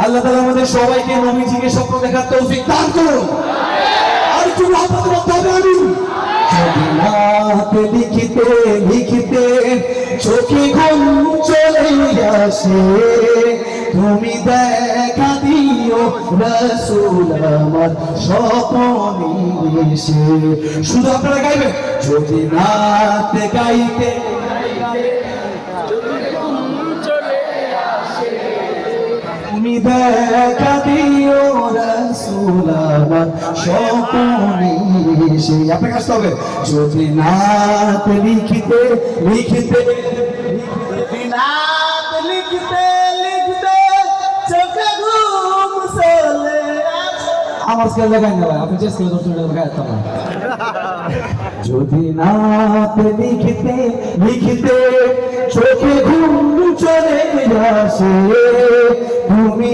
আল্লাহ তাআলা আমাদের সবাইকে নবীজিকে স্বপ্ন দেখার তৌফিক দান করুন। আর একটু রাহমত করতে হবে আমিন। যদি রাত লিখিতে লিখিতে চোখে ঘুম চলে আসে, তুমি দেখা দিও রাসূল আমার স্বপ্নে এসে। শুধু আপনারা গাইবেন, যদি রাত গাইতে তুমি দেখা দিও রাসূল আমার স্বপ্নে এসে। আপনাকে আসতে হবে, যদি রাত লিখিতে লিখিতে রাত লিখতে লিখতে চোখে ঘুম চলে আসে। আমার স্কেল লাগাই না ভাই, আপনি যে স্কেল করতে লাগাইতে না। যদি রাত লিখতে লিখতে চোখে ঘুম চলে আসে, তুমি